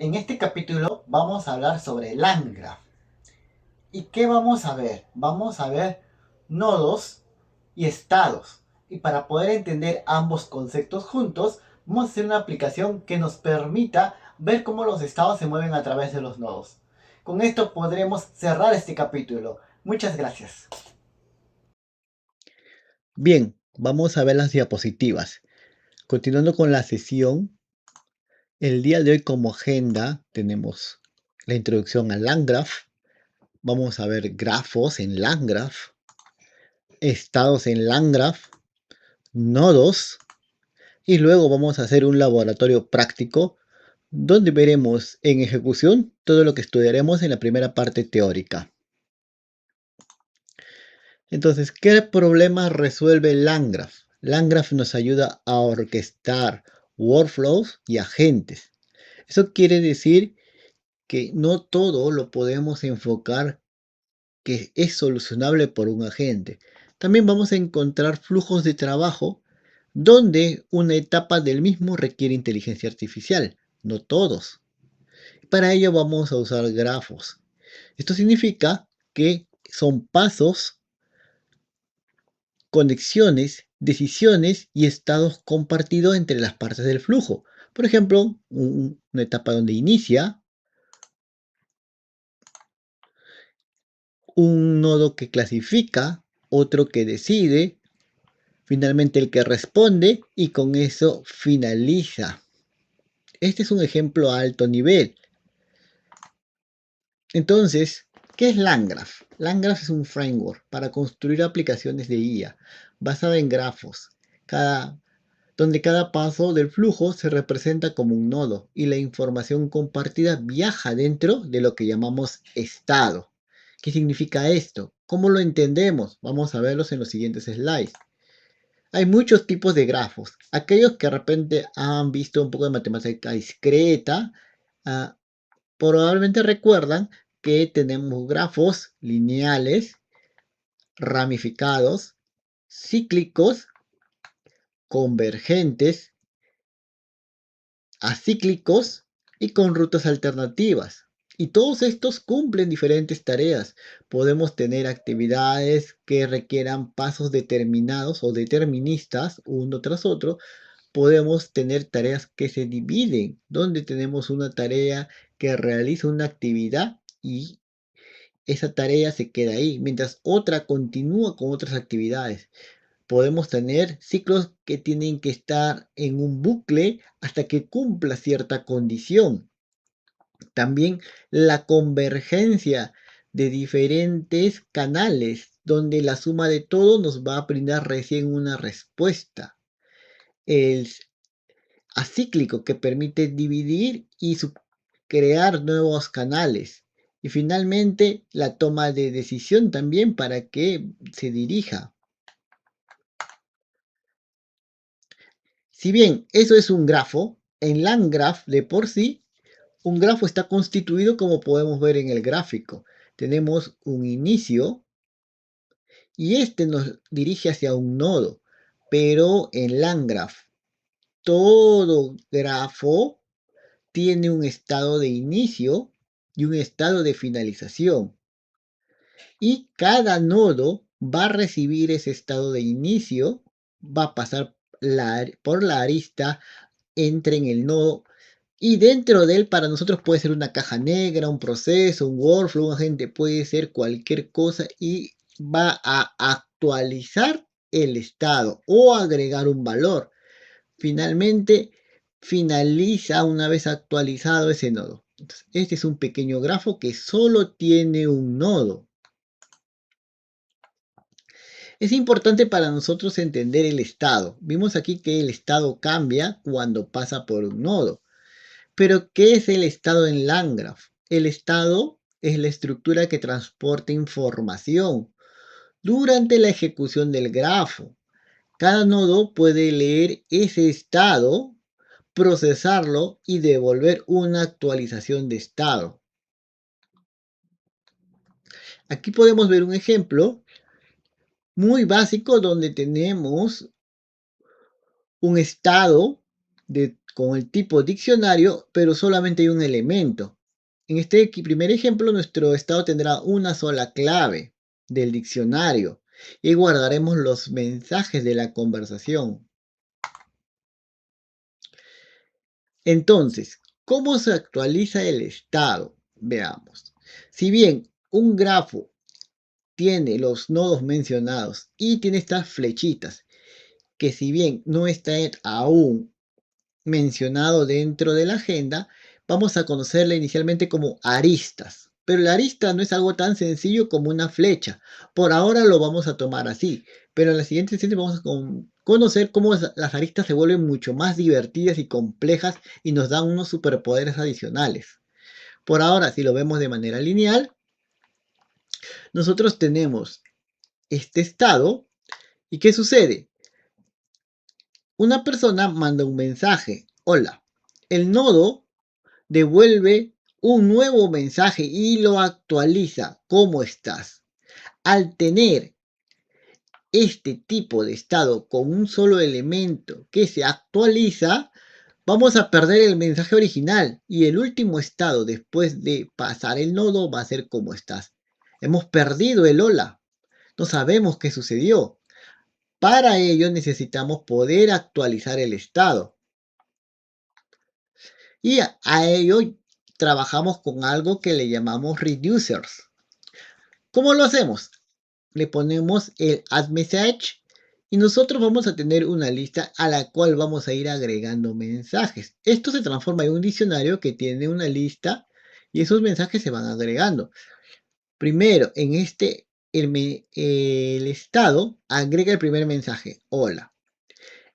En este capítulo vamos a hablar sobre Landgraph. ¿Y qué vamos a ver? Vamos a ver nodos y estados. Y para poder entender ambos conceptos juntos, vamos a hacer una aplicación que nos permita ver cómo los estados se mueven a través de los nodos. Con esto podremos cerrar este capítulo. Muchas gracias. Bien, vamos a ver las diapositivas. Continuando con la sesión, el día de hoy como agenda tenemos la introducción a Landgraph. Vamos a ver grafos en Landgraph, estados en Landgraph, nodos y luego vamos a hacer un laboratorio práctico donde veremos en ejecución todo lo que estudiaremos en la primera parte teórica. Entonces, ¿qué problema resuelve Landgraph? Landgraph nos ayuda a orquestar workflows y agentes. Eso quiere decir que no todo lo podemos enfocar que es solucionable por un agente. También vamos a encontrar flujos de trabajo donde una etapa del mismo requiere inteligencia artificial, no todos. Para ello vamos a usar grafos. Esto significa que son pasos, conexiones, decisiones y estados compartidos entre las partes del flujo. Por ejemplo, una etapa donde inicia, un nodo que clasifica, otro que decide, finalmente el que responde y con eso finaliza. Este es un ejemplo a alto nivel. Entonces, ¿qué es Landgraph? Landgraph es un framework para construir aplicaciones de IA basada en grafos, donde cada paso del flujo se representa como un nodo y la información compartida viaja dentro de lo que llamamos estado. ¿Qué significa esto? ¿Cómo lo entendemos? Vamos a verlos en los siguientes slides. Hay muchos tipos de grafos. Aquellos que de repente han visto un poco de matemática discreta, ah, probablemente recuerdan que tenemos grafos lineales, ramificados, cíclicos, convergentes, acíclicos y con rutas alternativas. Y todos estos cumplen diferentes tareas. Podemos tener actividades que requieran pasos determinados o deterministas uno tras otro. Podemos tener tareas que se dividen, donde tenemos una tarea que realiza una actividad y esa tarea se queda ahí, mientras otra continúa con otras actividades. Podemos tener ciclos que tienen que estar en un bucle hasta que cumpla cierta condición. También la convergencia de diferentes canales, donde la suma de todo nos va a brindar recién una respuesta. El acíclico que permite dividir y crear nuevos canales. Y finalmente la toma de decisión también para que se dirija. Si bien eso es un grafo, en Landgraph de por sí, un grafo está constituido como podemos ver en el gráfico. Tenemos un inicio y este nos dirige hacia un nodo. Pero en Landgraph, todo grafo tiene un estado de inicio y un estado de finalización. Y cada nodo va a recibir ese estado de inicio, va a pasar por la arista, entra en el nodo y dentro de él para nosotros puede ser una caja negra, un proceso, un workflow, un agente, puede ser cualquier cosa y va a actualizar el estado o agregar un valor. Finalmente, finaliza una vez actualizado ese nodo. Entonces, este es un pequeño grafo que solo tiene un nodo. Es importante para nosotros entender el estado. Vimos aquí que el estado cambia cuando pasa por un nodo. Pero, ¿qué es el estado en Landgraph? El estado es la estructura que transporta información durante la ejecución del grafo. Cada nodo puede leer ese estado, procesarlo y devolver una actualización de estado. Aquí podemos ver un ejemplo muy básico donde tenemos un estado con el tipo diccionario, pero solamente hay un elemento. En este primer ejemplo, nuestro estado tendrá una sola clave del diccionario y guardaremos los mensajes de la conversación. Entonces, ¿cómo se actualiza el estado? Veamos. Si bien un grafo tiene los nodos mencionados y tiene estas flechitas, que si bien no está aún mencionado dentro de la agenda, vamos a conocerla inicialmente como aristas. Pero la arista no es algo tan sencillo como una flecha. Por ahora lo vamos a tomar así. Pero en la siguiente sesión vamos a conocer cómo las aristas se vuelven mucho más divertidas y complejas y nos dan unos superpoderes adicionales. Por ahora, si lo vemos de manera lineal, nosotros tenemos este estado. ¿Y qué sucede? Una persona manda un mensaje. Hola. El nodo devuelve un nuevo mensaje y lo actualiza. ¿Cómo estás? Al tener este tipo de estado con un solo elemento que se actualiza, vamos a perder el mensaje original y el último estado después de pasar el nodo va a ser ¿cómo estás? Hemos perdido el hola. No sabemos qué sucedió. Para ello necesitamos poder actualizar el estado. Y a ello trabajamos con algo que le llamamos reducers. ¿Cómo lo hacemos? Le ponemos el add message y nosotros vamos a tener una lista a la cual vamos a ir agregando mensajes. Esto se transforma en un diccionario que tiene una lista y esos mensajes se van agregando. Primero, en el estado agrega el primer mensaje, hola.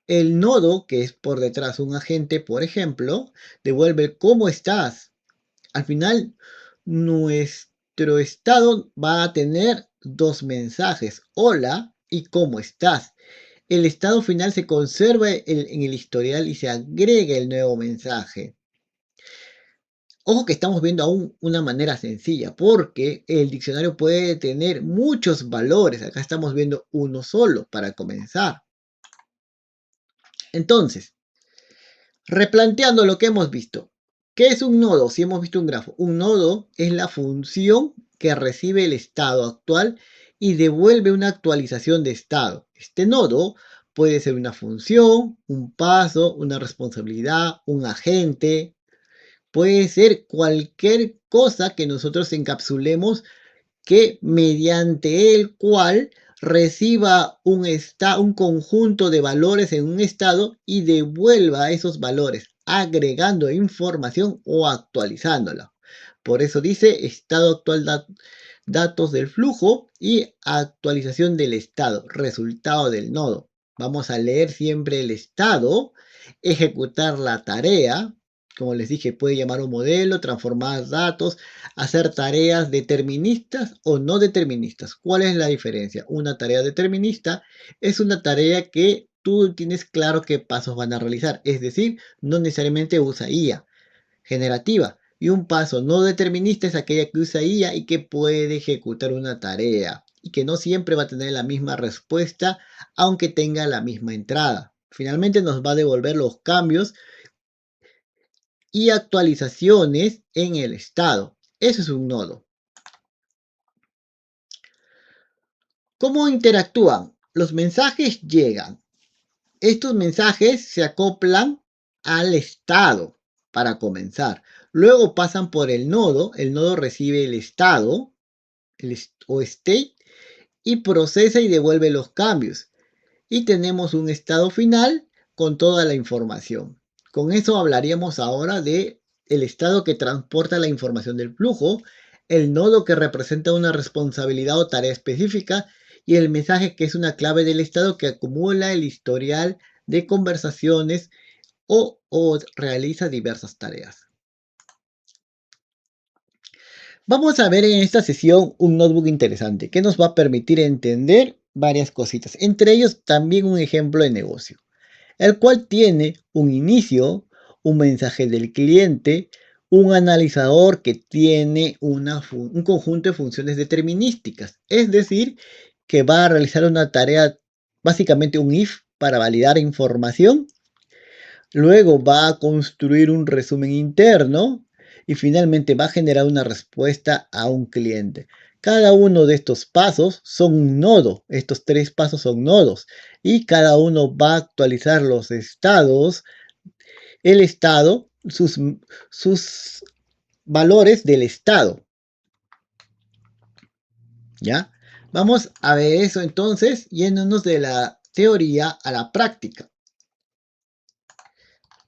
El nodo, que es por detrás un agente, por ejemplo, devuelve ¿cómo estás? Al final, nuestro estado va a tener dos mensajes, hola y ¿cómo estás? El estado final se conserva en el historial y se agrega el nuevo mensaje. Ojo que estamos viendo aún una manera sencilla, porque el diccionario puede tener muchos valores. Acá estamos viendo uno solo para comenzar. Entonces, replanteando lo que hemos visto. ¿Qué es un nodo? Si hemos visto un grafo. Un nodo es la función que recibe el estado actual y devuelve una actualización de estado. Este nodo puede ser una función, un paso, una responsabilidad, un agente. Puede ser cualquier cosa que nosotros encapsulemos que mediante el cual reciba un conjunto de valores en un estado y devuelva esos valores, agregando información o actualizándola. Por eso dice estado actual datos del flujo y actualización del estado, resultado del nodo. Vamos a leer siempre el estado, ejecutar la tarea. Como les dije, puede llamar un modelo, transformar datos, hacer tareas deterministas o no deterministas. ¿Cuál es la diferencia? Una tarea determinista es una tarea que tú tienes claro qué pasos van a realizar. Es decir, no necesariamente usa IA generativa. Y un paso no determinista es aquella que usa IA y que puede ejecutar una tarea. Y que no siempre va a tener la misma respuesta, aunque tenga la misma entrada. Finalmente nos va a devolver los cambios y actualizaciones en el estado. Eso es un nodo. ¿Cómo interactúan? Los mensajes llegan. Estos mensajes se acoplan al estado para comenzar. Luego pasan por el nodo recibe el estado o state y procesa y devuelve los cambios. Y tenemos un estado final con toda la información. Con eso hablaríamos ahora de el estado que transporta la información del flujo, el nodo que representa una responsabilidad o tarea específica y el mensaje que es una clave del estado que acumula el historial de conversaciones o realiza diversas tareas. Vamos a ver en esta sesión un notebook interesante que nos va a permitir entender varias cositas, entre ellos también un ejemplo de negocio, el cual tiene un inicio, un mensaje del cliente, un analizador que tiene un conjunto de funciones determinísticas, es decir, que va a realizar una tarea, básicamente un if para validar información, Luego va a construir un resumen interno y finalmente va a generar una respuesta a un cliente. Cada uno de estos pasos son un nodo. Estos 3 pasos son nodos y cada uno va a actualizar los estados, el estado, sus valores del estado. ¿Ya? Vamos a ver eso entonces, yéndonos de la teoría a la práctica.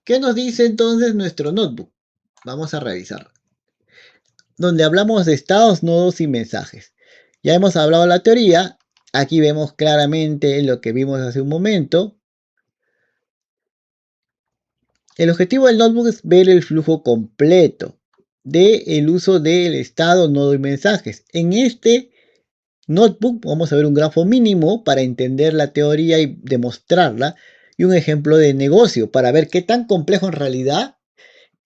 ¿Qué nos dice entonces nuestro notebook? Vamos a revisar. Donde hablamos de estados, nodos y mensajes. Ya hemos hablado de la teoría. Aquí vemos claramente lo que vimos hace un momento. El objetivo del notebook es ver el flujo completo del uso del estado, nodo y mensajes. En este notebook vamos a ver un grafo mínimo para entender la teoría y demostrarla, y un ejemplo de negocio para ver qué tan complejo en realidad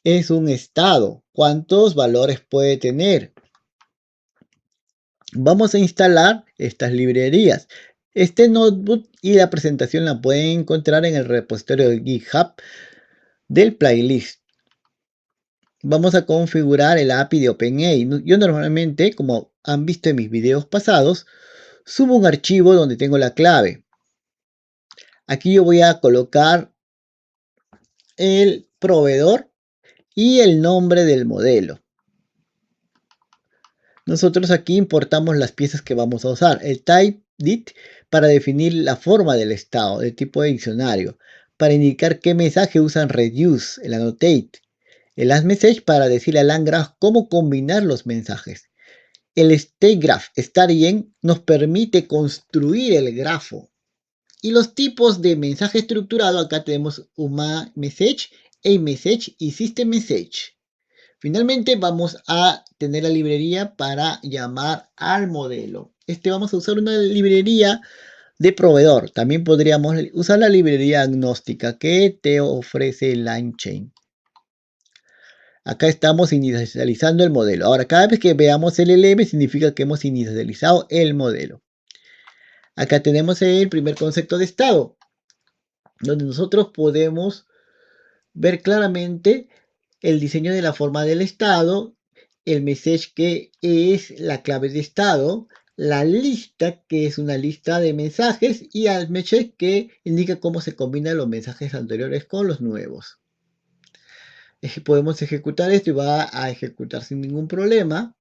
es un estado, cuántos valores puede tener. Vamos a instalar estas librerías. Este notebook y la presentación la pueden encontrar en el repositorio de GitHub del playlist. Vamos a configurar el API de OpenAI. Yo normalmente, como han visto en mis videos pasados, subo un archivo donde tengo la clave. Aquí yo voy a colocar el proveedor y el nombre del modelo. Nosotros aquí importamos las piezas que vamos a usar. El type_dit para definir la forma del estado de tipo de diccionario. Para indicar qué mensaje usan reduce, el annotate. El addMessage para decirle al landgraph cómo combinar los mensajes. El stategraph, estar bien, nos permite construir el grafo. Y los tipos de mensaje estructurado, acá tenemos UMA message, aMessage y system message. Finalmente vamos a tener la librería para llamar al modelo. Vamos a usar una librería de proveedor. También podríamos usar la librería agnóstica que te ofrece LangChain. Acá estamos inicializando el modelo. Ahora, cada vez que veamos el LM significa que hemos inicializado el modelo. Acá tenemos el primer concepto de estado, donde nosotros podemos ver claramente el diseño de la forma del estado, el message que es la clave de estado, la lista que es una lista de mensajes y al message que indica cómo se combinan los mensajes anteriores con los nuevos. Podemos ejecutar esto y va a ejecutar sin ningún problema.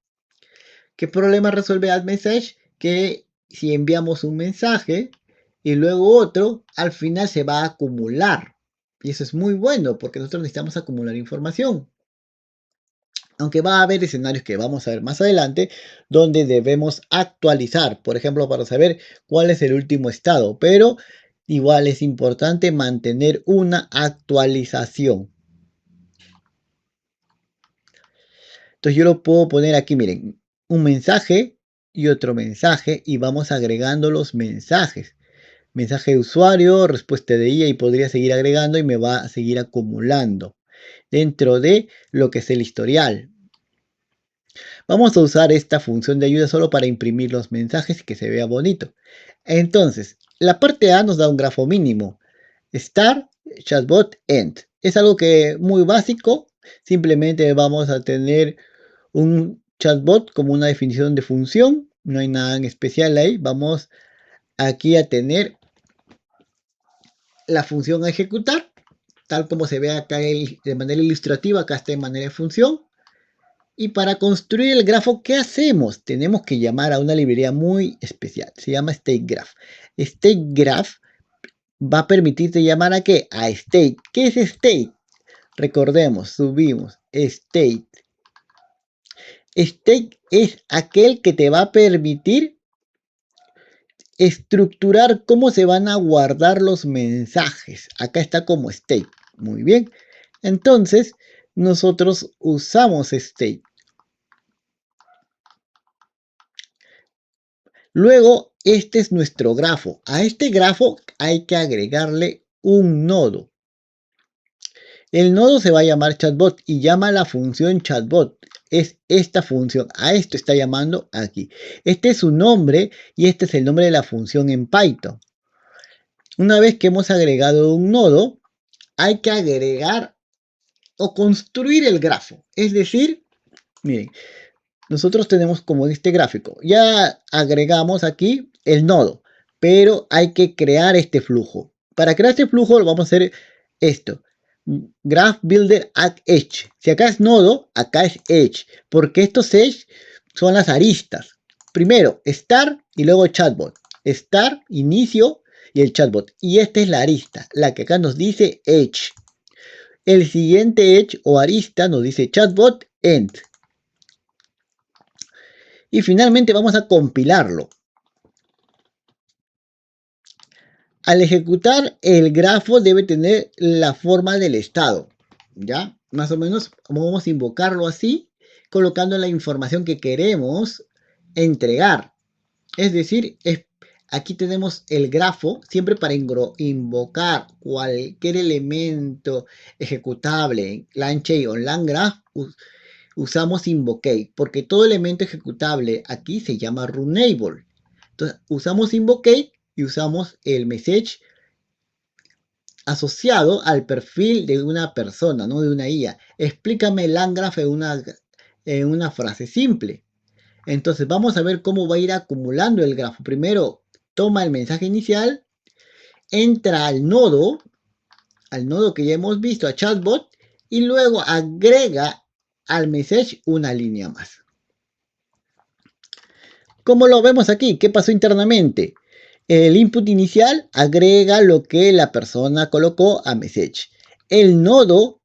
¿Qué problema resuelve addMessage? Que si enviamos un mensaje y luego otro, al final se va a acumular. Y eso es muy bueno porque nosotros necesitamos acumular información. Aunque va a haber escenarios que vamos a ver más adelante donde debemos actualizar, por ejemplo, para saber cuál es el último estado. Pero igual es importante mantener una actualización. Entonces yo lo puedo poner aquí, miren, un mensaje y otro mensaje y vamos agregando los mensajes. Mensaje de usuario, respuesta de IA y podría seguir agregando y me va a seguir acumulando dentro de lo que es el historial. Vamos a usar esta función de ayuda solo para imprimir los mensajes y que se vea bonito. Entonces, la parte A nos da un grafo mínimo. Start, chatbot, end. Es algo que muy básico. Simplemente vamos a tener un chatbot como una definición de función. No hay nada en especial ahí. Vamos aquí a tener la función a ejecutar. Tal como se ve acá de manera ilustrativa. Acá está de manera de función. Y para construir el grafo, ¿qué hacemos? Tenemos que llamar a una librería muy especial. Se llama StateGraph. StateGraph va a permitirte llamar a qué? A state. ¿Qué es state? Recordemos, subimos state. State es aquel que te va a permitir estructurar cómo se van a guardar los mensajes. Acá está como state. Muy bien. Entonces, nosotros usamos state. Luego, este es nuestro grafo. A este grafo hay que agregarle un nodo. El nodo se va a llamar chatbot y llama la función chatbot. Es esta función. A esto está llamando aquí. Este es su nombre y este es el nombre de la función en Python. Una vez que hemos agregado un nodo, hay que agregar o construir el grafo. Es decir, miren, nosotros tenemos como este gráfico. Ya agregamos aquí el nodo, pero hay que crear este flujo. Para crear este flujo lo vamos a hacer esto. Graph Builder Add Edge. Si acá es nodo, acá es Edge. Porque estos Edge son las aristas. Primero Start y luego Chatbot. Start, inicio y el chatbot. Y esta es la arista, la que acá nos dice Edge. El siguiente Edge o arista nos dice Chatbot End. Y finalmente vamos a compilarlo. Al ejecutar, el grafo debe tener la forma del estado. ¿Ya? Más o menos vamos a invocarlo así, colocando la información que queremos entregar. Es decir, aquí tenemos el grafo, siempre para invocar cualquier elemento ejecutable, LangChain o LangGraph, usamos invoke, porque todo elemento ejecutable aquí se llama runnable. Entonces, usamos invoke y usamos el message asociado al perfil de una persona, no de una IA. Explícame el LangGraph en una frase simple. Entonces vamos a ver cómo va a ir acumulando el grafo. Primero toma el mensaje inicial, entra al nodo que ya hemos visto, a chatbot, y luego agrega al message una línea más. ¿Cómo lo vemos aquí? ¿Qué pasó internamente? El input inicial agrega lo que la persona colocó a message. El nodo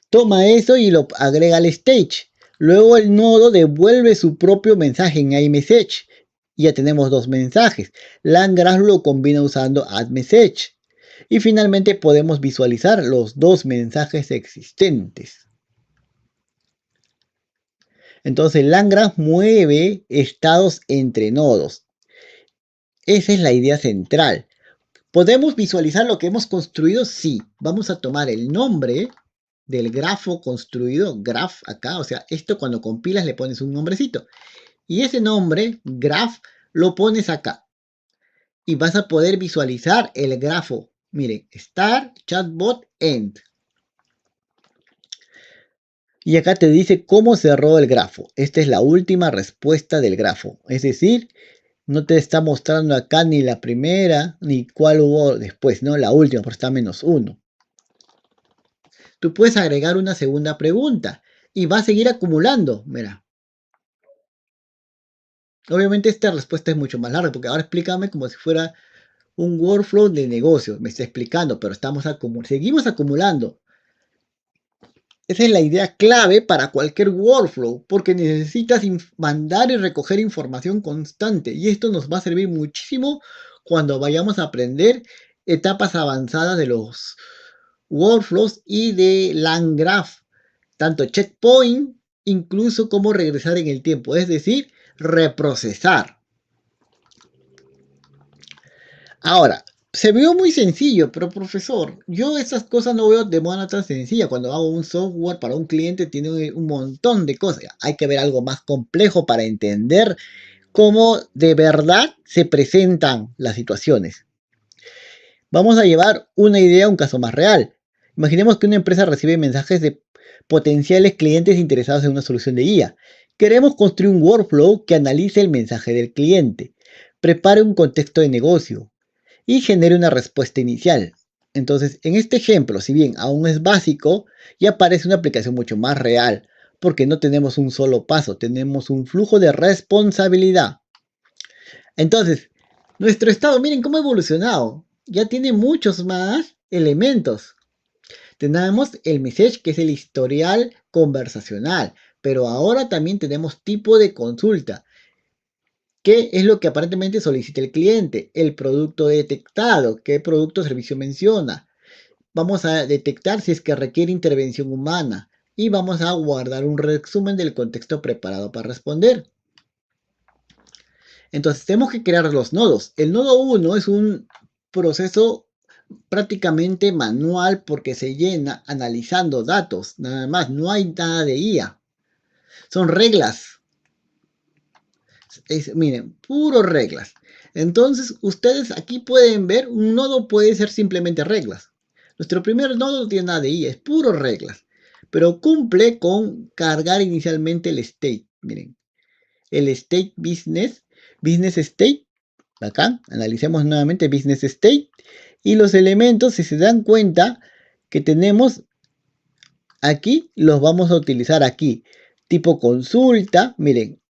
toma eso y lo agrega al stage. Luego el nodo devuelve su propio mensaje en iMessage. Ya tenemos dos mensajes. LangGraph lo combina usando addMessage. Y finalmente podemos visualizar los dos mensajes existentes. Entonces LangGraph mueve estados entre nodos. Esa es la idea central. ¿Podemos visualizar lo que hemos construido? Sí. Vamos a tomar el nombre del grafo construido, graph acá, o sea, esto cuando compilas le pones un nombrecito. Y ese nombre, graph, lo pones acá. Y vas a poder visualizar el grafo. Miren, start, chatbot, end. Y acá te dice cómo cerró el grafo. Esta es la última respuesta del grafo. Es decir, no te está mostrando acá ni la primera, ni cuál hubo después, ¿no? La última, porque está -1. Tú puedes agregar una segunda pregunta y va a seguir acumulando. Mira. Obviamente esta respuesta es mucho más larga, porque ahora explícame como si fuera un workflow de negocio. Me está explicando, pero seguimos acumulando. Esa es la idea clave para cualquier workflow, porque necesitas mandar y recoger información constante. Y esto nos va a servir muchísimo cuando vayamos a aprender etapas avanzadas de los workflows y de LangGraph. Tanto checkpoint, incluso como regresar en el tiempo. Es decir, reprocesar. Ahora, se vio muy sencillo, pero profesor, yo esas cosas no veo de manera tan sencilla. Cuando hago un software para un cliente tiene un montón de cosas. Hay que ver algo más complejo para entender cómo de verdad se presentan las situaciones. Vamos a llevar una idea a un caso más real. Imaginemos que una empresa recibe mensajes de potenciales clientes interesados en una solución de IA. Queremos construir un workflow que analice el mensaje del cliente, prepare un contexto de negocio y genere una respuesta inicial. Entonces, en este ejemplo, si bien aún es básico, ya parece una aplicación mucho más real, porque no tenemos un solo paso, tenemos un flujo de responsabilidad. Entonces, nuestro estado, miren cómo ha evolucionado. Ya tiene muchos más elementos. Tenemos el message, que es el historial conversacional, pero ahora también tenemos tipo de consulta. ¿Qué es lo que aparentemente solicita el cliente? El producto detectado. ¿Qué producto o servicio menciona? Vamos a detectar si es que requiere intervención humana. Y vamos a guardar un resumen del contexto preparado para responder. Entonces tenemos que crear los nodos. El nodo 1 es un proceso prácticamente manual porque se llena analizando datos. Nada más, no hay nada de IA. Son reglas. Miren, puro reglas. Entonces, ustedes aquí pueden ver, un nodo puede ser simplemente reglas. Nuestro primer nodo no tiene nada de IA, es puro reglas. Pero cumple con cargar inicialmente el state. Miren, el state business state. Acá, analicemos nuevamente business state. Y los elementos, si se dan cuenta, que tenemos aquí, los vamos a utilizar aquí. Tipo consulta, miren,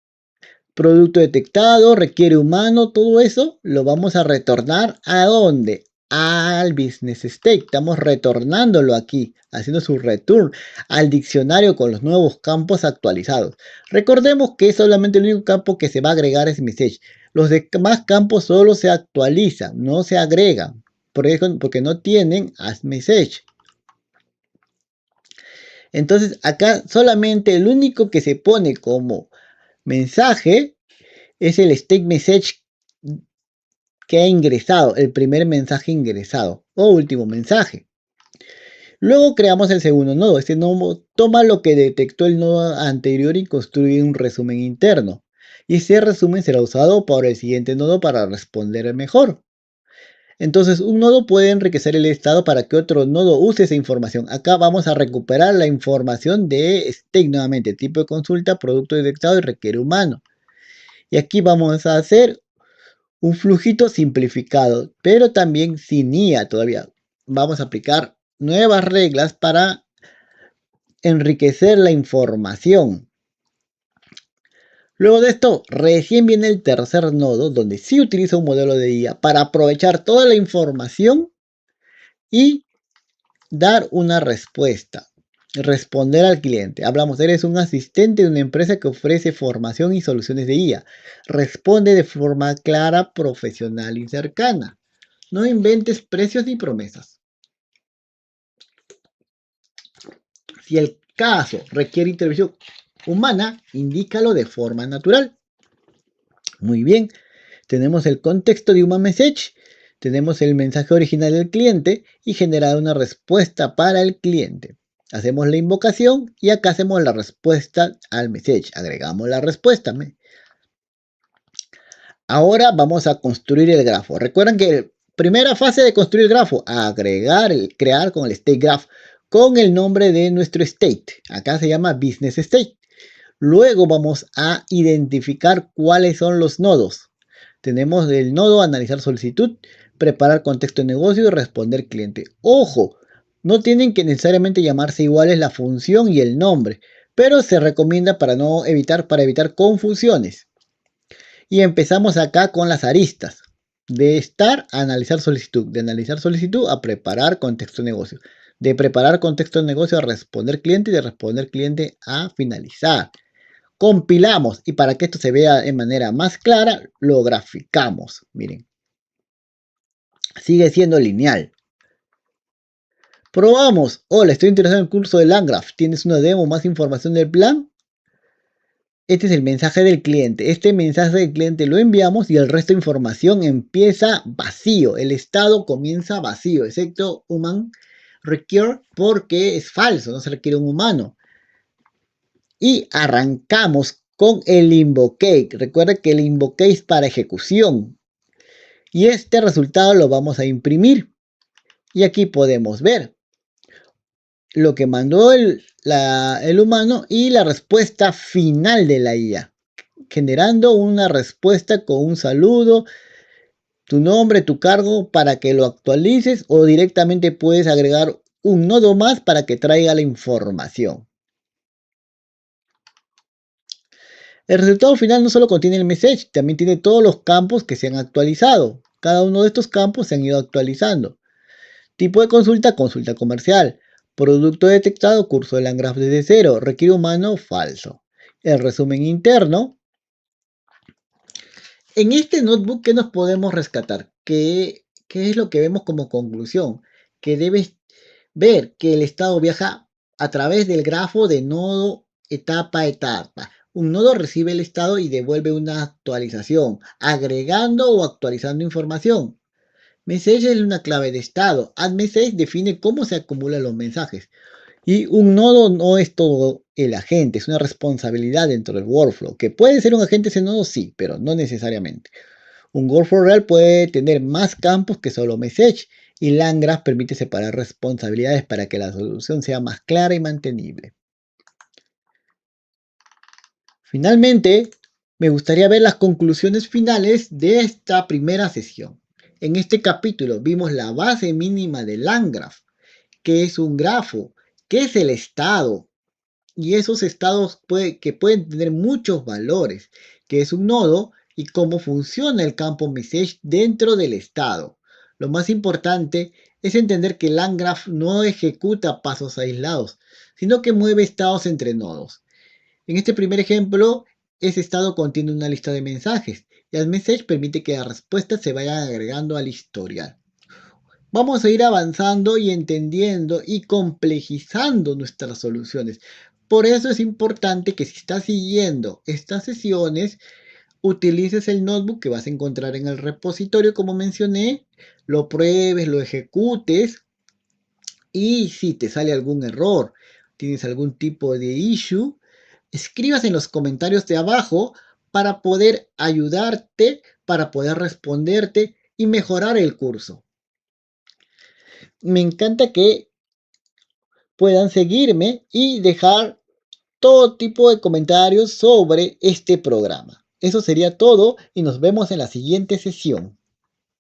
producto detectado, requiere humano, todo eso lo vamos a retornar ¿a dónde? Al business state. Estamos retornándolo aquí, haciendo su return al diccionario con los nuevos campos actualizados. Recordemos que solamente el único campo que se va a agregar es message. Los demás campos solo se actualizan, no se agregan. Por eso, porque no tienen as message. Entonces acá solamente el único que se pone como mensaje es el state message que ha ingresado, el primer mensaje ingresado o último mensaje. Luego creamos el segundo nodo. Este nodo toma lo que detectó el nodo anterior y construye un resumen interno. Y ese resumen será usado por el siguiente nodo para responder mejor. Entonces, un nodo puede enriquecer el estado para que otro nodo use esa información. Acá vamos a recuperar la información de state nuevamente, tipo de consulta, producto detectado y requiere humano. Y aquí vamos a hacer un flujito simplificado, pero también sin IA todavía. Vamos a aplicar nuevas reglas para enriquecer la información. Luego de esto, recién viene el tercer nodo, donde sí utiliza un modelo de IA para aprovechar toda la información y dar una respuesta. Responder al cliente. Hablamos, eres un asistente de una empresa que ofrece formación y soluciones de IA. Responde de forma clara, profesional y cercana. No inventes precios ni promesas. Si el caso requiere intervención humana, indícalo de forma natural. Muy bien, tenemos el contexto de Human Message, tenemos el mensaje original del cliente y generar una respuesta para el cliente. Hacemos la invocación y acá hacemos la respuesta al message. Agregamos la respuesta. Ahora vamos a construir el grafo. Recuerden que la primera fase de construir el grafo, agregar, crear con el state graph, con el nombre de nuestro state. Acá se llama business state. Luego vamos a identificar cuáles son los nodos. Tenemos el nodo analizar solicitud, preparar contexto de negocio y responder cliente. Ojo, no tienen que necesariamente llamarse iguales la función y el nombre, pero se recomienda para evitar confusiones. Y empezamos acá con las aristas. De estar a analizar solicitud. De analizar solicitud a preparar contexto de negocio. De preparar contexto de negocio a responder cliente y de responder cliente a finalizar. Compilamos y para que esto se vea de manera más clara, lo graficamos. Miren. Sigue siendo lineal. Probamos. Hola, estoy interesado en el curso de Landgraph. ¿Tienes una demo, más información del plan? Este es el mensaje del cliente. Este mensaje del cliente lo enviamos y el resto de información empieza vacío. El estado comienza vacío, excepto human require porque es falso, no se requiere un humano. Y arrancamos con el invoke. Recuerda que el invoke es para ejecución. Y este resultado lo vamos a imprimir. Y aquí podemos ver lo que mandó el humano y la respuesta final de la IA. Generando una respuesta con un saludo, tu nombre, tu cargo para que lo actualices o directamente puedes agregar un nodo más para que traiga la información. El resultado final no solo contiene el message, también tiene todos los campos que se han actualizado. Cada uno de estos campos se han ido actualizando. Tipo de consulta, consulta comercial. Producto detectado, curso de Landgraph desde cero. Requiere humano, falso. El resumen interno. En este notebook, ¿qué nos podemos rescatar? ¿Qué es lo que vemos como conclusión? Que debes ver que el estado viaja a través del grafo de nodo etapa a etapa. Un nodo recibe el estado y devuelve una actualización, agregando o actualizando información. Message es una clave de estado. AddMessage define cómo se acumulan los mensajes. Y un nodo no es todo el agente, es una responsabilidad dentro del workflow. ¿Que puede ser un agente ese nodo? Sí, pero no necesariamente. Un workflow real puede tener más campos que solo message Y LangGraph permite separar responsabilidades para que la solución sea más clara y mantenible. Finalmente, me gustaría ver las conclusiones finales de esta primera sesión. En este capítulo vimos la base mínima de LangGraph, qué es un grafo, qué es el estado, y esos estados que pueden tener muchos valores, qué es un nodo y cómo funciona el campo message dentro del estado. Lo más importante es entender que LangGraph no ejecuta pasos aislados, sino que mueve estados entre nodos. En este primer ejemplo, ese estado contiene una lista de mensajes y el message permite que las respuestas se vayan agregando al historial. Vamos a ir avanzando y entendiendo y complejizando nuestras soluciones. Por eso es importante que si estás siguiendo estas sesiones, utilices el notebook que vas a encontrar en el repositorio, como mencioné, lo pruebes, lo ejecutes y si te sale algún error, tienes algún tipo de issue, escribas en los comentarios de abajo para poder ayudarte, para poder responderte y mejorar el curso. Me encanta que puedan seguirme y dejar todo tipo de comentarios sobre este programa. Eso sería todo y nos vemos en la siguiente sesión.